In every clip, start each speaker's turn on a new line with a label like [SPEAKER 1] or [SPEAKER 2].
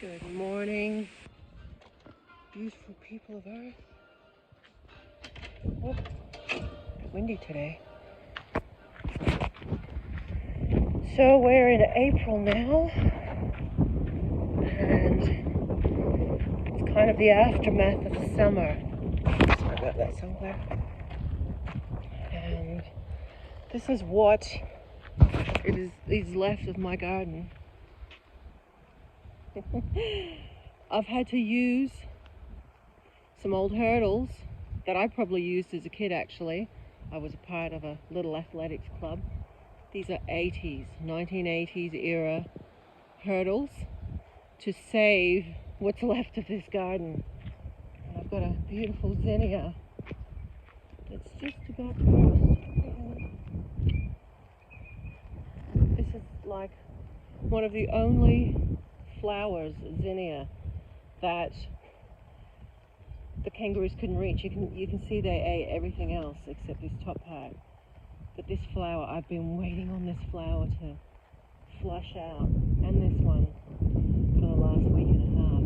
[SPEAKER 1] Good morning, beautiful people of Earth. Oh, windy today. So we're in April now, and it's kind of the aftermath of the summer. Sorry about that somewhere. And this is what is left of my garden. I've had to use some old hurdles that I probably used as a kid, actually. I was a part of a little athletics club. These are 1980s era hurdles to save what's left of this garden. And I've got a beautiful zinnia that's just about to burst. This is like one of the only flowers, zinnia, that the kangaroos couldn't reach. You can see they ate everything else except this top part. But this flower, I've been waiting on this flower to flush out, and this one, for the last week and a half.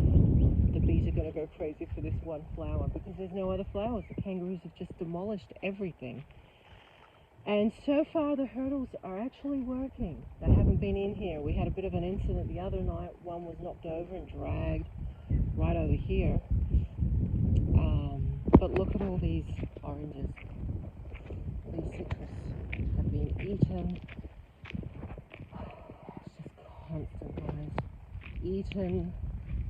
[SPEAKER 1] The bees are going to go crazy for this one flower because there's no other flowers. The kangaroos have just demolished everything. And so far the hurdles are actually working. They haven't been in here. We had a bit of an incident the other night. One was knocked over and dragged right over here. But look at all these oranges. These citrus have been eaten. It's just constant, guys. Eaten.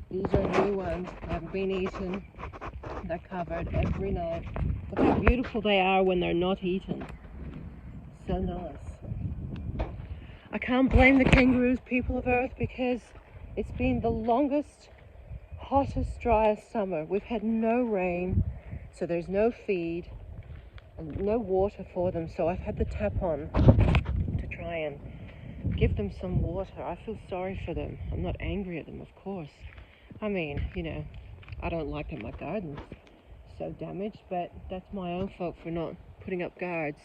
[SPEAKER 1] These are new ones. Haven't been eaten. They're covered every night. Look how beautiful they are when they're not eaten. So nice. I can't blame the kangaroos, people of Earth, because it's been the longest, hottest, driest summer. We've had no rain, so there's no feed and no water for them. So I've had the tap on to try and give them some water. I feel sorry for them. I'm not angry at them, of course. I mean, I don't like that my garden's so damaged, but that's my own fault for not putting up guards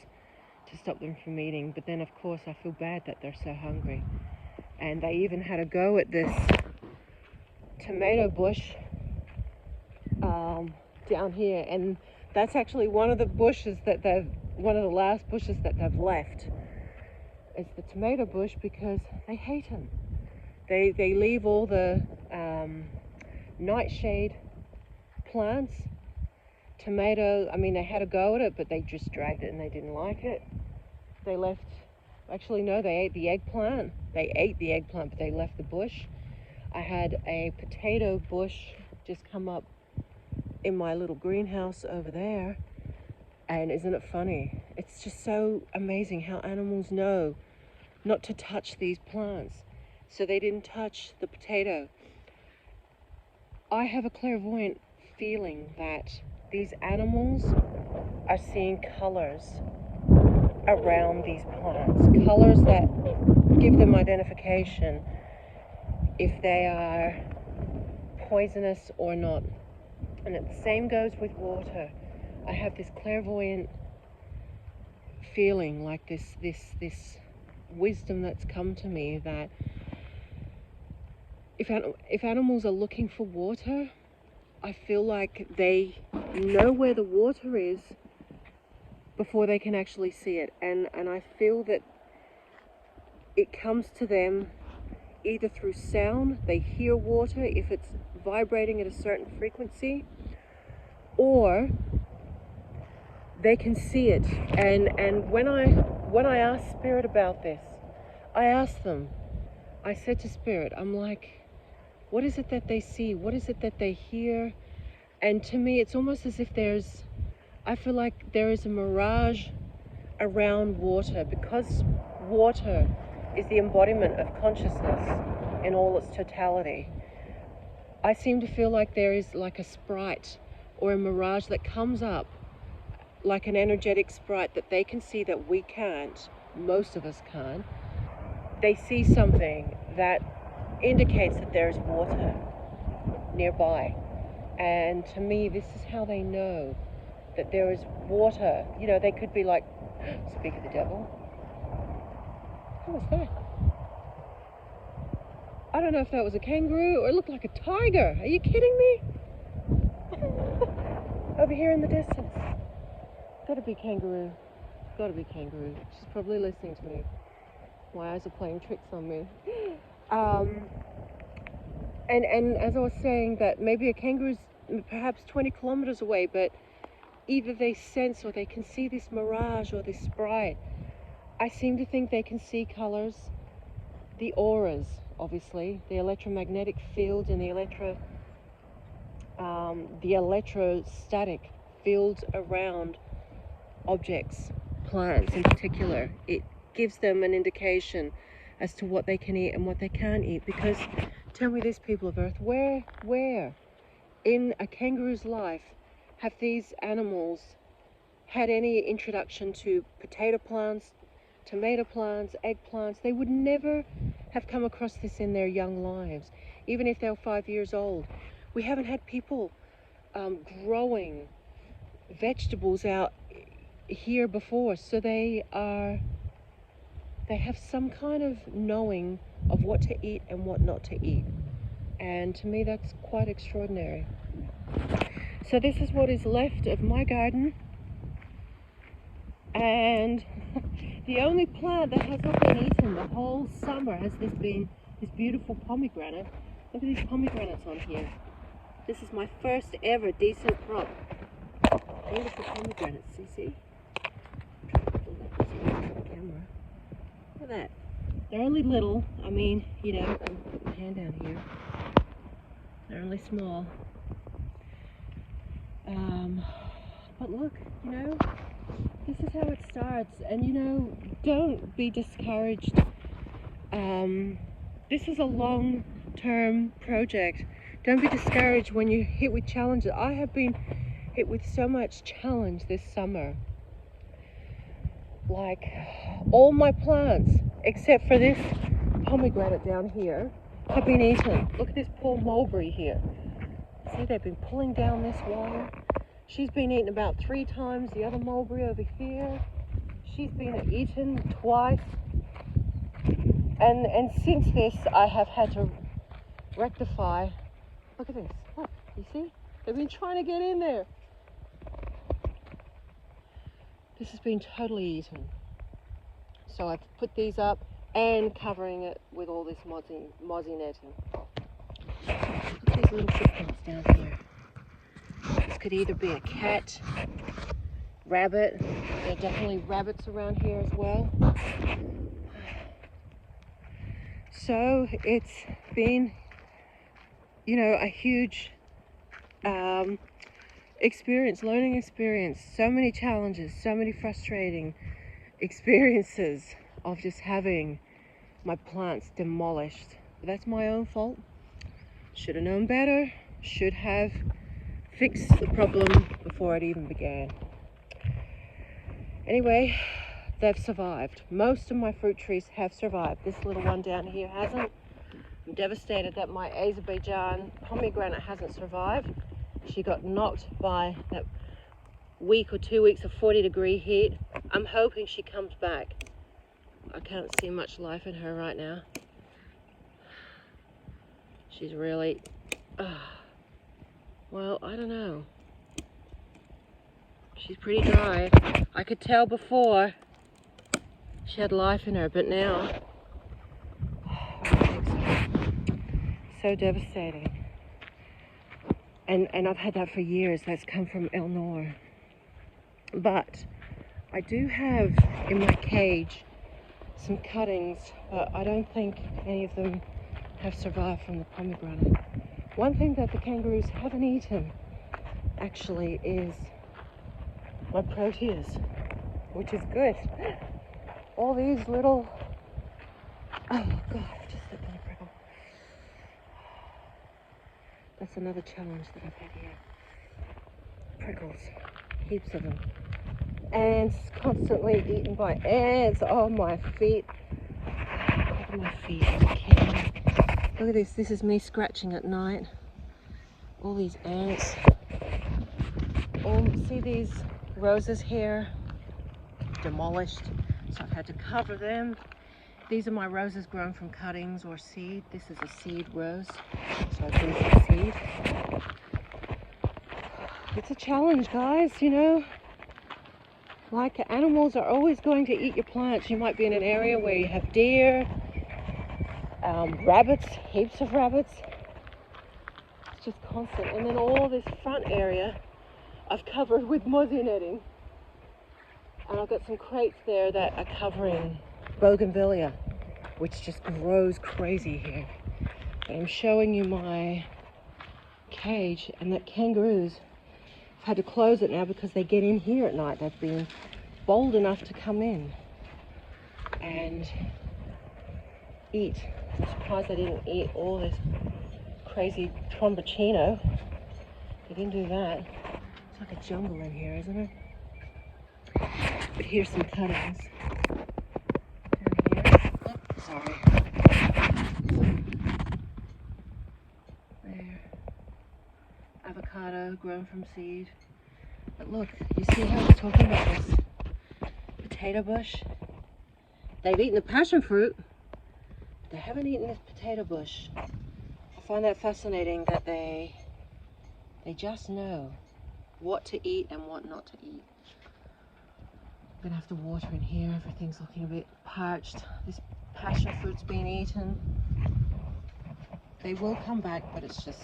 [SPEAKER 1] to stop them from eating. But then, of course, I feel bad that they're so hungry. And they even had a go at this tomato bush down here, and that's actually one of the last bushes that they've left. It's the tomato bush because they hate them. They leave all the nightshade plants. Tomato, they had a go at it, but they just dragged it and they didn't like it. They left, actually no, they ate the eggplant. They ate the eggplant, but they left the bush. I had a potato bush just come up in my little greenhouse over there. And isn't it funny? It's just so amazing how animals know not to touch these plants. So they didn't touch the potato. I have a clairvoyant feeling that these animals are seeing colors around these plants, colors that give them identification if they are poisonous or not. And the same goes with water. I have this clairvoyant feeling, like this wisdom that's come to me, that if animals are looking for water, I feel like they know where the water is before they can actually see it. And I feel that it comes to them either through sound. They hear water if it's vibrating at a certain frequency, or they can see it. And when I asked Spirit about this, I asked them, I said to Spirit, I'm like, what is it that they see? What is it that they hear? And to me, it's almost as if I feel like there is a mirage around water, because water is the embodiment of consciousness in all its totality. I seem to feel like there is like a sprite or a mirage that comes up, like an energetic sprite that they can see that we can't, most of us can't. They see something that indicates that there's water nearby. And to me, this is how they know that there is water. They could be like, speak of the devil. Who was that? I don't know if that was a kangaroo or it looked like a tiger. Are you kidding me? Over here in the distance. Gotta be kangaroo. Gotta be kangaroo. She's probably listening to me. My eyes are playing tricks on me. And as I was saying, that maybe a kangaroo's perhaps 20 kilometers away, but either they sense or they can see this mirage or this sprite. I seem to think they can see colors, the auras, obviously, the electromagnetic fields and the electrostatic fields around objects, plants in particular. It gives them an indication as to what they can eat and what they can't eat. Because tell me this, people of Earth, where in a kangaroo's life have these animals had any introduction to potato plants, tomato plants, eggplants? They would never have come across this in their young lives, even if they're 5 years old. We haven't had people growing vegetables out here before, so they have some kind of knowing of what to eat and what not to eat. And to me, that's quite extraordinary. So this is what is left of my garden. And the only plant that has not been eaten the whole summer has this beautiful pomegranate. Look at these pomegranates on here. This is my first ever decent crop. Beautiful pomegranates, you see? Camera. Look at that. They're only little. I mean, you know, put my hand down here. They're only small. But look, you know, this is how it starts. And you know, don't be discouraged. This is a long-term project. Don't be discouraged when you're hit with challenges. I have been hit with so much challenge this summer. Like, all my plants, except for this pomegranate down here, have been eaten. Look at this poor mulberry here. See, they've been pulling down this wire. She's been eaten about 3 times. The other mulberry over here, she's been eaten twice. And since this, I have had to rectify. Look at this. Look, you see? They've been trying to get in there. This has been totally eaten. So I've put these up and covering it with all this mozzie netting. Look at these little footprints down here. This could either be a cat, rabbit. There are definitely rabbits around here as well. So it's been, you know, a huge experience, learning experience. So many challenges, so many frustrating experiences of just having my plants demolished. But that's my own fault. Should have known better. Should have fixed the problem before it even began. Anyway, they've survived. Most of my fruit trees have survived. This little one down here hasn't. I'm devastated that my Azerbaijan pomegranate hasn't survived. She got knocked by that week or 2 weeks of 40-degree heat. I'm hoping she comes back. I can't see much life in her right now. She's really, well, I don't know. She's pretty dry. I could tell before she had life in her, but now, I don't think so. So devastating. And I've had that for years. That's come from Eleanor. But I do have in my cage some cuttings, but I don't think any of them have survived from the pomegranate. One thing that the kangaroos haven't eaten actually is my proteas, which is good. All these little, oh God, I've just slipped on a prickle. That's another challenge that I've had here. Prickles, heaps of them. Ants, constantly eaten by ants. Oh, my feet. Look at my feet. Are you kidding me? Look at this. This is me scratching at night. All these ants. Oh, see these roses here? Demolished. So I've had to cover them These are my roses grown from cuttings or seed. This is a seed rose, so I grew from seed. It's a challenge, guys, you know. Like, animals are always going to eat your plants. You might be in an area where you have deer, rabbits, heaps of rabbits. It's just constant. And then all this front area I've covered with mozzie netting. And I've got some crates there that are covering bougainvillea, which just grows crazy here. But I'm showing you my cage, and that kangaroos, I've had to close it now because they get in here at night. They've been bold enough to come in and eat. I'm surprised they didn't eat all this crazy tromboncino. They didn't do that. It's like a jungle in here, isn't it? But here's some cuttings. Down here. Oh, sorry. There. Avocado grown from seed. But look, you see how I was talking about this potato bush? They've eaten the passion fruit, but they haven't eaten this potato bush. I find that fascinating that they just know what to eat and what not to eat. I'm gonna have to water in here. Everything's looking a bit parched. This passion fruit's been eaten. They will come back, but it's just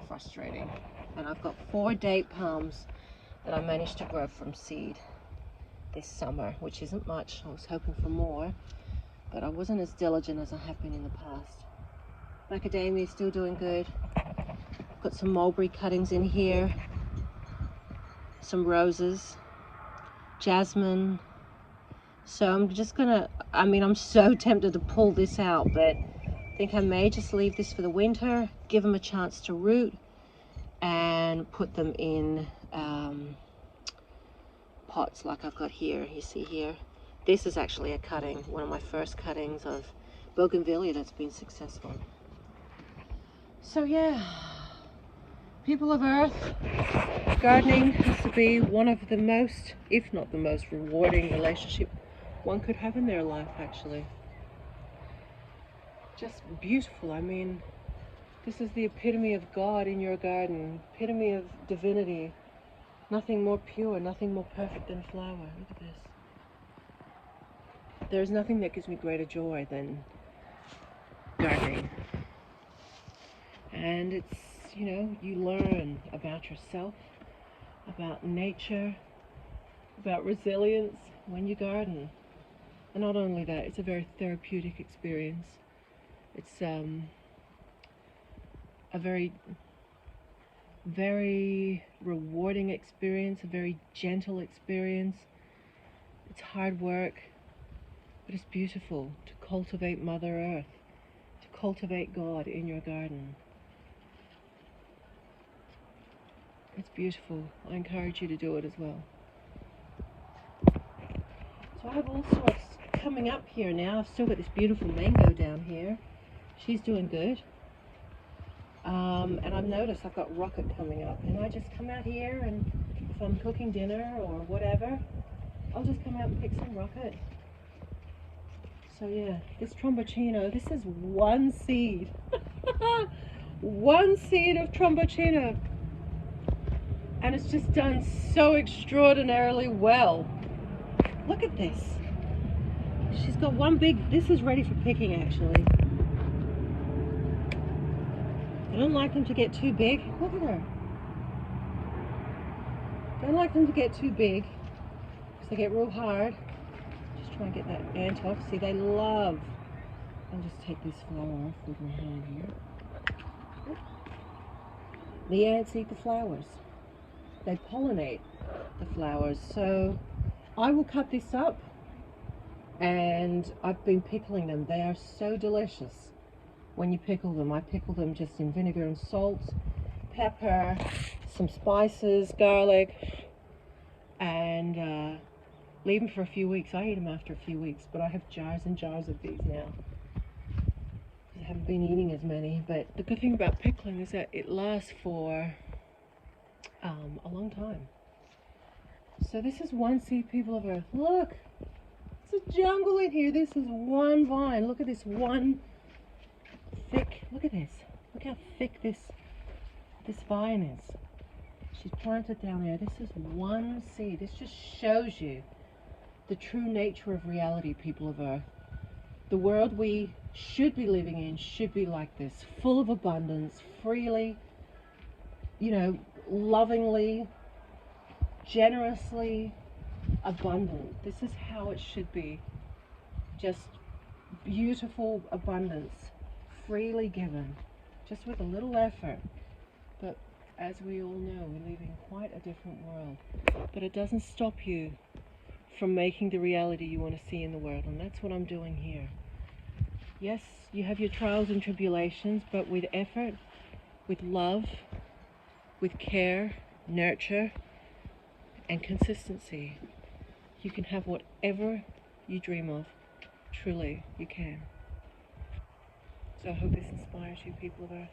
[SPEAKER 1] frustrating. And I've got 4 date palms that I managed to grow from seed this summer, which isn't much. I was hoping for more, but I wasn't as diligent as I have been in the past. Macadamia is still doing good. I've got some mulberry cuttings in here, some roses, jasmine. So I'm just gonna, I'm so tempted to pull this out, but I think I may just leave this for the winter, give them a chance to root, and put them in pots like I've got here. You see here, this is actually a cutting, one of my first cuttings of bougainvillea that's been successful. So yeah, people of Earth, gardening has to be one of the most, if not the most rewarding relationship one could have in their life, actually. Just beautiful. I mean, this is the epitome of God in your garden, epitome of divinity. Nothing more pure, nothing more perfect than a flower. Look at this. There's nothing that gives me greater joy than gardening. And it's, you know, you learn about yourself, about nature, about resilience when you garden. And not only that, it's a very therapeutic experience. It's a very, very rewarding experience, a very gentle experience. It's hard work, but it's beautiful to cultivate Mother Earth, to cultivate God in your garden. It's beautiful. I encourage you to do it as well. So I have all sorts coming up here now. I've still got this beautiful mango down here. She's doing good. And I've noticed I've got rocket coming up. And I just come out here, and if I'm cooking dinner or whatever, I'll just come out and pick some rocket. So yeah, this tromboncino, this is one seed. One seed of tromboncino. And it's just done so extraordinarily well. Look at this. She's got one big, this is ready for picking actually. I don't like them to get too big. Look at her. Don't like them to get too big because they get real hard. Just try and get that ant off. See, they love. I'll just take this flower off with my hand here. The ants eat the flowers. They pollinate the flowers. So I will cut this up, and I've been pickling them. They are so delicious when you pickle them. I pickle them just in vinegar and salt, pepper, some spices, garlic, and leave them for a few weeks. I eat them after a few weeks, but I have jars and jars of these now. I haven't been eating as many, but the good thing about pickling is that it lasts for a long time. So this is one seed, people of Earth. Look, It's a jungle in here. This is one vine. Look at this one thick, look at this. Look how thick this vine is. She's planted down there. This is one seed. This just shows you the true nature of reality, people of Earth. The world we should be living in should be like this, full of abundance, freely, you know, lovingly, generously abundant. This is how it should be. Just beautiful abundance, freely given, just with a little effort. But as we all know, we live in quite a different world. But it doesn't stop you from making the reality you want to see in the world, and that's what I'm doing here. Yes, you have your trials and tribulations, but with effort, with love, with care, nurture, and consistency, you can have whatever you dream of. Truly, you can. So I hope this inspires you, people of Earth.